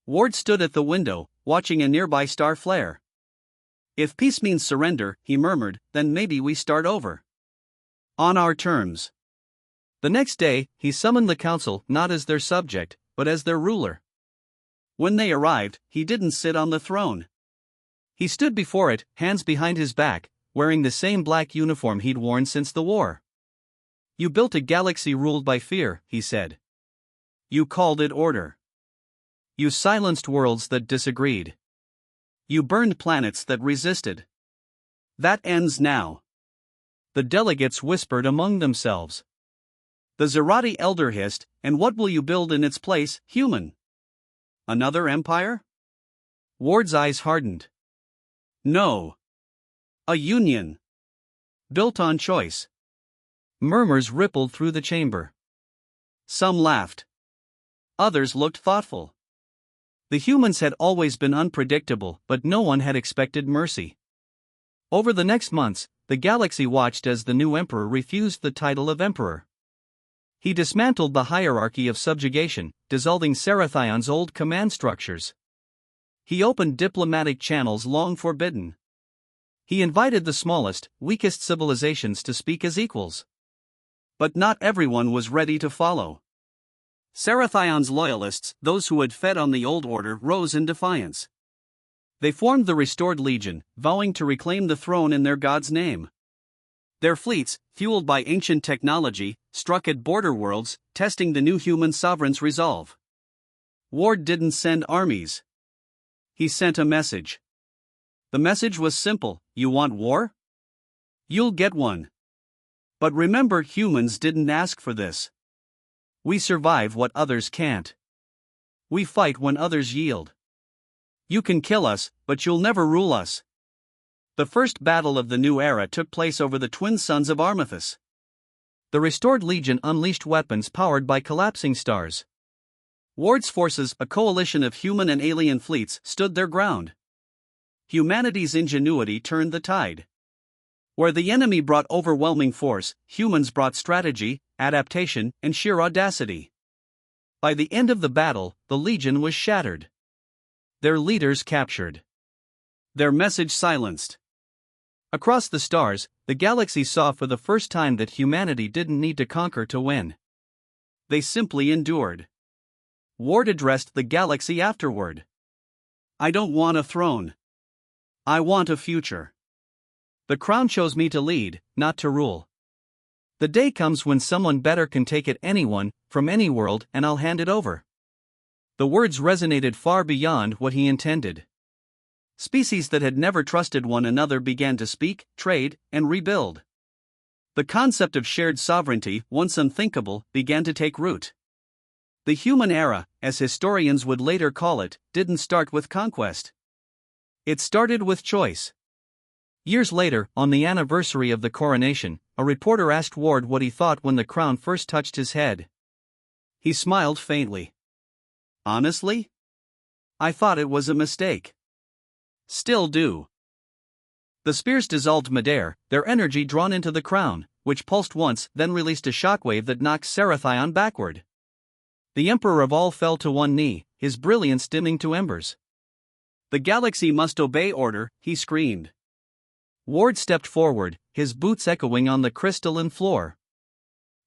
Ward stood at the window, watching a nearby star flare. If peace means surrender, he murmured, then maybe we start over. On our terms. The next day, he summoned the council not as their subject, but as their ruler. When they arrived, he didn't sit on the throne. He stood before it, hands behind his back, wearing the same black uniform he'd worn since the war. You built a galaxy ruled by fear, he said. You called it order. You silenced worlds that disagreed. You burned planets that resisted. That ends now. The delegates whispered among themselves. The Zerati elder hissed, and what will you build in its place, human? Another empire? Ward's eyes hardened. No. A union. Built on choice. Murmurs rippled through the chamber. Some laughed. Others looked thoughtful. The humans had always been unpredictable, but no one had expected mercy. Over the next months, the galaxy watched as the new emperor refused the title of emperor. He dismantled the hierarchy of subjugation, dissolving Serathion's old command structures. He opened diplomatic channels long forbidden. He invited the smallest, weakest civilizations to speak as equals. But not everyone was ready to follow. Serathion's loyalists, those who had fed on the old order, rose in defiance. They formed the Restored Legion, vowing to reclaim the throne in their god's name. Their fleets, fueled by ancient technology, struck at border worlds, testing the new human sovereign's resolve. Ward didn't send armies. He sent a message. The message was simple: you want war? You'll get one. But remember, humans didn't ask for this. We survive what others can't. We fight when others yield. You can kill us, but you'll never rule us. The first battle of the new era took place over the twin suns of Armathus. The Restored Legion unleashed weapons powered by collapsing stars. Ward's forces, a coalition of human and alien fleets, stood their ground. Humanity's ingenuity turned the tide. Where the enemy brought overwhelming force, humans brought strategy, adaptation, and sheer audacity. By the end of the battle, the Legion was shattered. Their leaders captured. Their message silenced. Across the stars, the galaxy saw for the first time that humanity didn't need to conquer to win. They simply endured. Ward addressed the galaxy afterward. I don't want a throne. I want a future. The crown chose me to lead, not to rule. The day comes when someone better can take it, anyone, from any world, and I'll hand it over. The words resonated far beyond what he intended. Species that had never trusted one another began to speak, trade, and rebuild. The concept of shared sovereignty, once unthinkable, began to take root. The human era, as historians would later call it, didn't start with conquest. It started with choice. Years later, on the anniversary of the coronation, a reporter asked Ward what he thought when the crown first touched his head. He smiled faintly. Honestly? I thought it was a mistake. Still do. The spears dissolved midair, their energy drawn into the crown, which pulsed once, then released a shockwave that knocked Serathion backward. The Emperor of all fell to one knee, his brilliance dimming to embers. The galaxy must obey order, he screamed. Ward stepped forward, his boots echoing on the crystalline floor.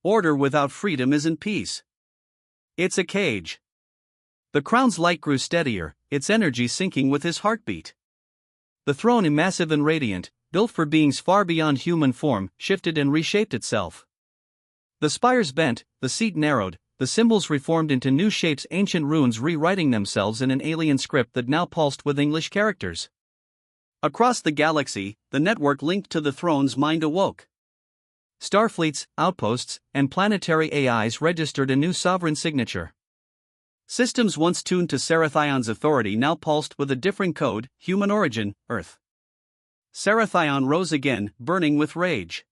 Order without freedom isn't peace. It's a cage. The crown's light grew steadier, its energy sinking with his heartbeat. The throne, massive and radiant, built for beings far beyond human form, shifted and reshaped itself. The spires bent, the seat narrowed, the symbols reformed into new shapes, ancient runes rewriting themselves in an alien script that now pulsed with English characters. Across the galaxy, the network linked to the throne's mind awoke. Starfleets, outposts, and planetary AIs registered a new sovereign signature. Systems once tuned to Serathion's authority now pulsed with a different code: human origin, Earth. Serathion rose again, burning with rage.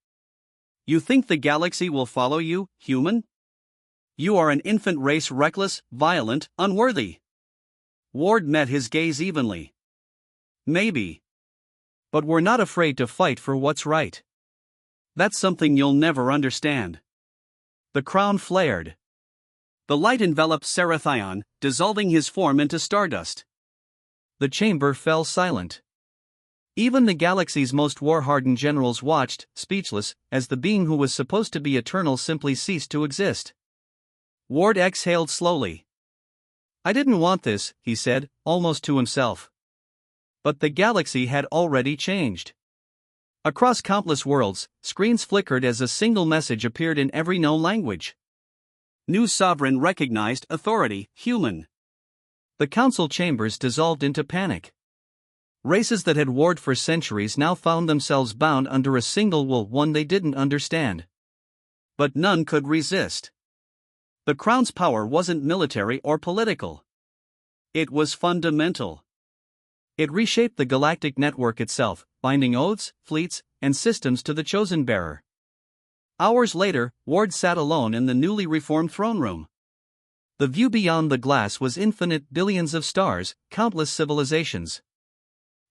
You think the galaxy will follow you, human? You are an infant race, reckless, violent, unworthy. Ward met his gaze evenly. Maybe. But we're not afraid to fight for what's right. That's something you'll never understand. The crown flared. The light enveloped Sarathion, dissolving his form into stardust. The chamber fell silent. Even the galaxy's most war-hardened generals watched, speechless, as the being who was supposed to be eternal simply ceased to exist. Ward exhaled slowly. "I didn't want this," he said, almost to himself. But the galaxy had already changed. Across countless worlds, screens flickered as a single message appeared in every known language. New sovereign recognized, authority, human. The council chambers dissolved into panic. Races that had warred for centuries now found themselves bound under a single will, one they didn't understand. But none could resist. The Crown's power wasn't military or political. It was fundamental. It reshaped the galactic network itself, binding oaths, fleets, and systems to the chosen bearer. Hours later, Ward sat alone in the newly reformed throne room. The view beyond the glass was infinite, billions of stars, countless civilizations.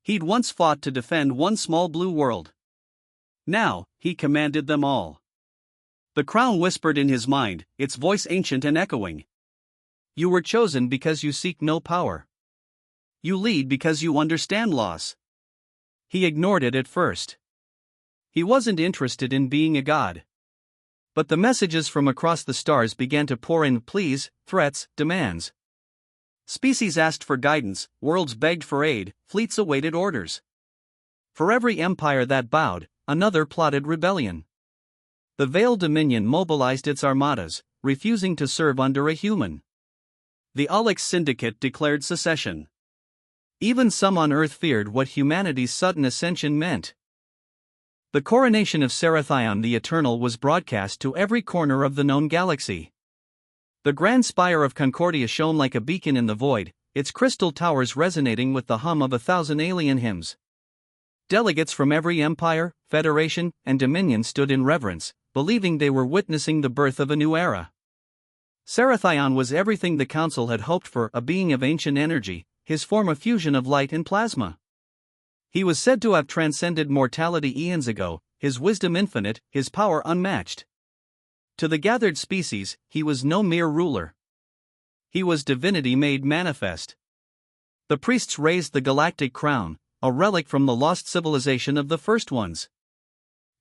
He'd once fought to defend one small blue world. Now, he commanded them all. The Crown whispered in his mind, its voice ancient and echoing. "You were chosen because you seek no power. You lead because you understand loss." He ignored it at first. He wasn't interested in being a god. But the messages from across the stars began to pour in: pleas, threats, demands. Species asked for guidance, worlds begged for aid, fleets awaited orders. For every empire that bowed, another plotted rebellion. The Veiled Dominion mobilized its armadas, refusing to serve under a human. The Alex Syndicate declared secession. Even some on Earth feared what humanity's sudden ascension meant. The coronation of Sarathion the Eternal was broadcast to every corner of the known galaxy. The grand spire of Concordia shone like a beacon in the void, its crystal towers resonating with the hum of 1,000 alien hymns. Delegates from every empire, federation, and dominion stood in reverence, believing they were witnessing the birth of a new era. Sarathion was everything the Council had hoped for: a being of ancient energy, his form a fusion of light and plasma. He was said to have transcended mortality eons ago, his wisdom infinite, his power unmatched. To the gathered species, he was no mere ruler. He was divinity made manifest. The priests raised the galactic crown, a relic from the lost civilization of the first ones.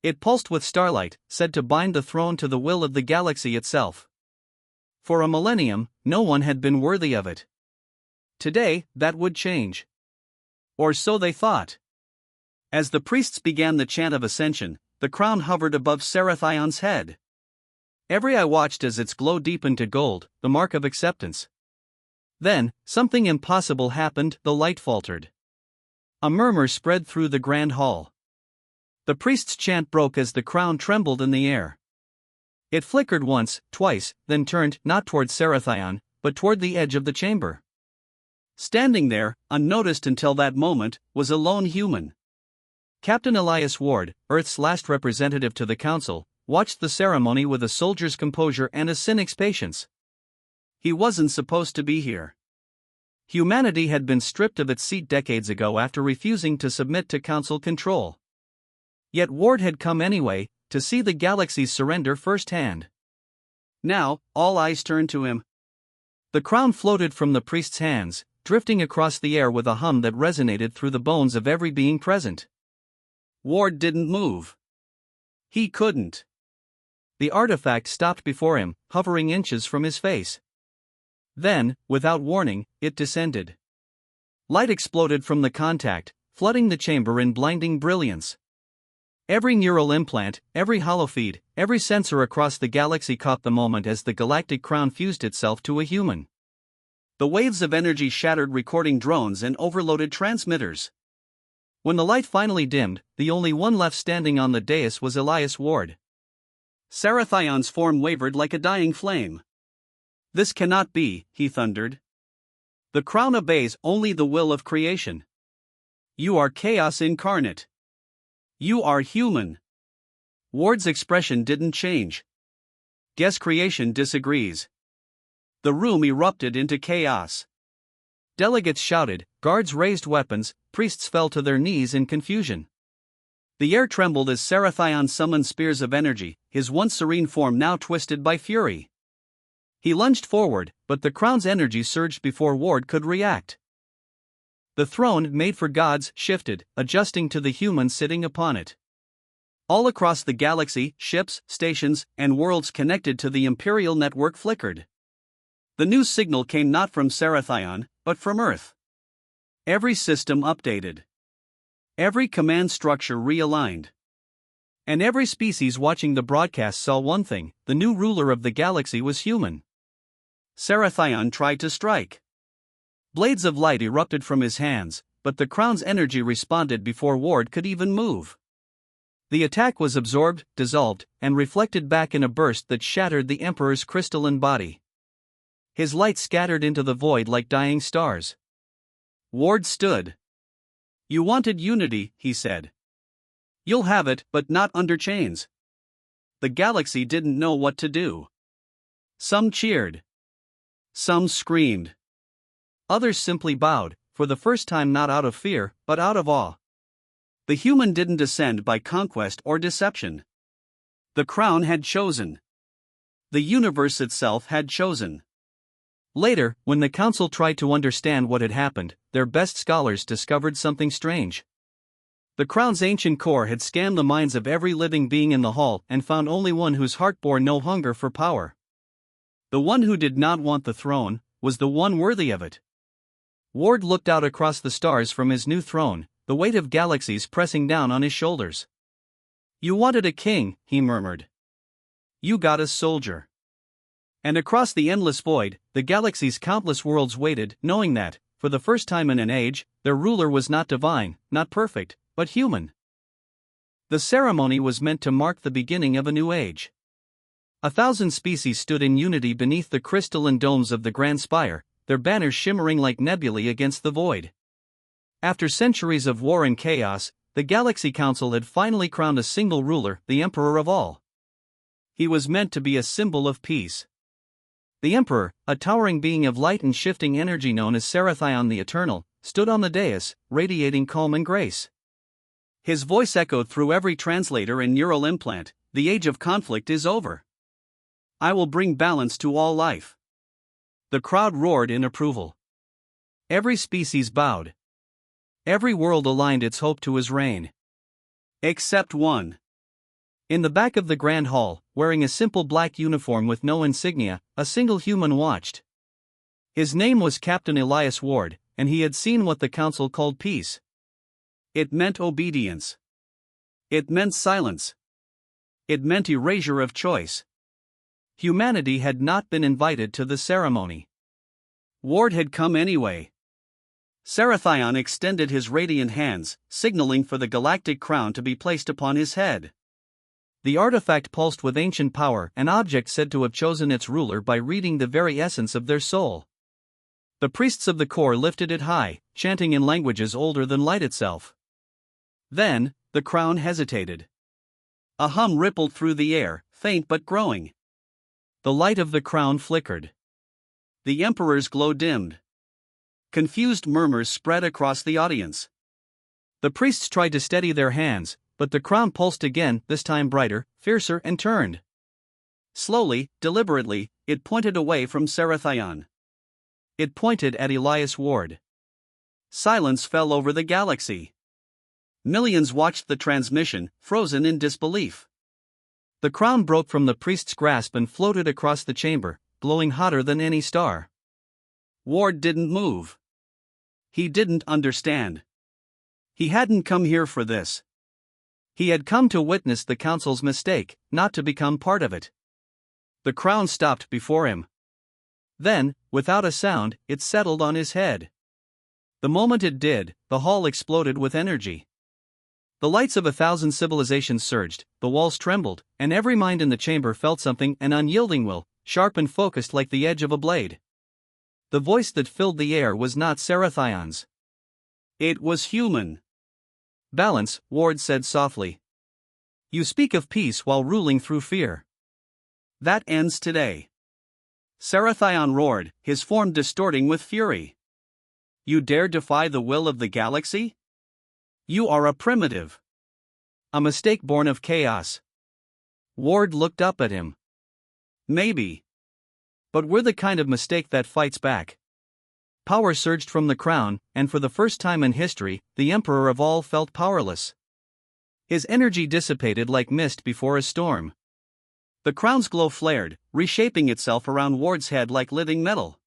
It pulsed with starlight, said to bind the throne to the will of the galaxy itself. For a millennium, no one had been worthy of it. Today, that would change. Or so they thought. As the priests began the chant of ascension, the crown hovered above Sarathion's head. Every eye watched as its glow deepened to gold, the mark of acceptance. Then, something impossible happened: the light faltered. A murmur spread through the grand hall. The priest's chant broke as the crown trembled in the air. It flickered once, twice, then turned, not toward Sarathion, but toward the edge of the chamber. Standing there, unnoticed until that moment, was a lone human. Captain Elias Ward, Earth's last representative to the Council, watched the ceremony with a soldier's composure and a cynic's patience. He wasn't supposed to be here. Humanity had been stripped of its seat decades ago after refusing to submit to Council control. Yet Ward had come anyway, to see the galaxy's surrender firsthand. Now, all eyes turned to him. The crown floated from the priest's hands, drifting across the air with a hum that resonated through the bones of every being present. Ward didn't move. He couldn't. The artifact stopped before him, hovering inches from his face. Then, without warning, it descended. Light exploded from the contact, flooding the chamber in blinding brilliance. Every neural implant, every holofeed, every sensor across the galaxy caught the moment as the galactic crown fused itself to a human. The waves of energy shattered recording drones and overloaded transmitters. When the light finally dimmed, the only one left standing on the dais was Elias Ward. Sarathion's form wavered like a dying flame. "This cannot be," he thundered. "The crown obeys only the will of creation. You are chaos incarnate. You are human." Ward's expression didn't change. "Guess creation disagrees." The room erupted into chaos. Delegates shouted, guards raised weapons, priests fell to their knees in confusion. The air trembled as Sarathion summoned spears of energy, his once serene form now twisted by fury. He lunged forward, but the crown's energy surged before Ward could react. The throne, made for gods, shifted, adjusting to the humans sitting upon it. All across the galaxy, ships, stations, and worlds connected to the Imperial network flickered. The new signal came not from Sarathion, but from Earth. Every system updated. Every command structure realigned. And every species watching the broadcast saw one thing: the new ruler of the galaxy was human. Sarathion tried to strike. Blades of light erupted from his hands, but the crown's energy responded before Ward could even move. The attack was absorbed, dissolved, and reflected back in a burst that shattered the Emperor's crystalline body. His light scattered into the void like dying stars. Ward stood. "You wanted unity," he said. "You'll have it, but not under chains." The galaxy didn't know what to do. Some cheered. Some screamed. Others simply bowed, for the first time not out of fear, but out of awe. The human didn't descend by conquest or deception. The crown had chosen. The universe itself had chosen. Later, when the council tried to understand what had happened, their best scholars discovered something strange. The crown's ancient core had scanned the minds of every living being in the hall and found only one whose heart bore no hunger for power. The one who did not want the throne was the one worthy of it. Ward looked out across the stars from his new throne, the weight of galaxies pressing down on his shoulders. "You wanted a king," he murmured. "You got a soldier." And across the endless void, the galaxy's countless worlds waited, knowing that, for the first time in an age, their ruler was not divine, not perfect, but human. The ceremony was meant to mark the beginning of a new age. 1,000 species stood in unity beneath the crystalline domes of the Grand Spire, their banners shimmering like nebulae against the void. After centuries of war and chaos, the Galaxy Council had finally crowned a single ruler, the Emperor of all. He was meant to be a symbol of peace. The Emperor, a towering being of light and shifting energy known as Sarathion the Eternal, stood on the dais, radiating calm and grace. His voice echoed through every translator and neural implant: "The age of conflict is over. I will bring balance to all life." The crowd roared in approval. Every species bowed. Every world aligned its hope to his reign. Except one. In the back of the Grand Hall, wearing a simple black uniform with no insignia, a single human watched. His name was Captain Elias Ward, and he had seen what the council called peace. It meant obedience. It meant silence. It meant erasure of choice. Humanity had not been invited to the ceremony. Ward had come anyway. Sarathion extended his radiant hands, signaling for the galactic crown to be placed upon his head. The artifact pulsed with ancient power, an object said to have chosen its ruler by reading the very essence of their soul. The priests of the core lifted it high, chanting in languages older than light itself. Then, the crown hesitated. A hum rippled through the air, faint but growing. The light of the crown flickered. The Emperor's glow dimmed. Confused murmurs spread across the audience. The priests tried to steady their hands, but the crown pulsed again, this time brighter, fiercer, and turned. Slowly, deliberately, it pointed away from Sarathion. It pointed at Elias Ward. Silence fell over the galaxy. Millions watched the transmission, frozen in disbelief. The crown broke from the priest's grasp and floated across the chamber, glowing hotter than any star. Ward didn't move. He didn't understand. He hadn't come here for this. He had come to witness the council's mistake, not to become part of it. The crown stopped before him. Then, without a sound, it settled on his head. The moment it did, the hall exploded with energy. The lights of 1,000 civilizations surged, the walls trembled, and every mind in the chamber felt something: an unyielding will, sharp and focused like the edge of a blade. The voice that filled the air was not Sarathion's. It was human. "Balance," Ward said softly. "You speak of peace while ruling through fear. That ends today." Sarathion roared, his form distorting with fury. "You dare defy the will of the galaxy? You are a primitive. A mistake born of chaos." Ward looked up at him. "Maybe. But we're the kind of mistake that fights back. Power surged from the crown, and for the first time in history, the emperor of all felt powerless. His energy dissipated like mist before a storm. The crown's glow flared, reshaping itself around Ward's head like living metal.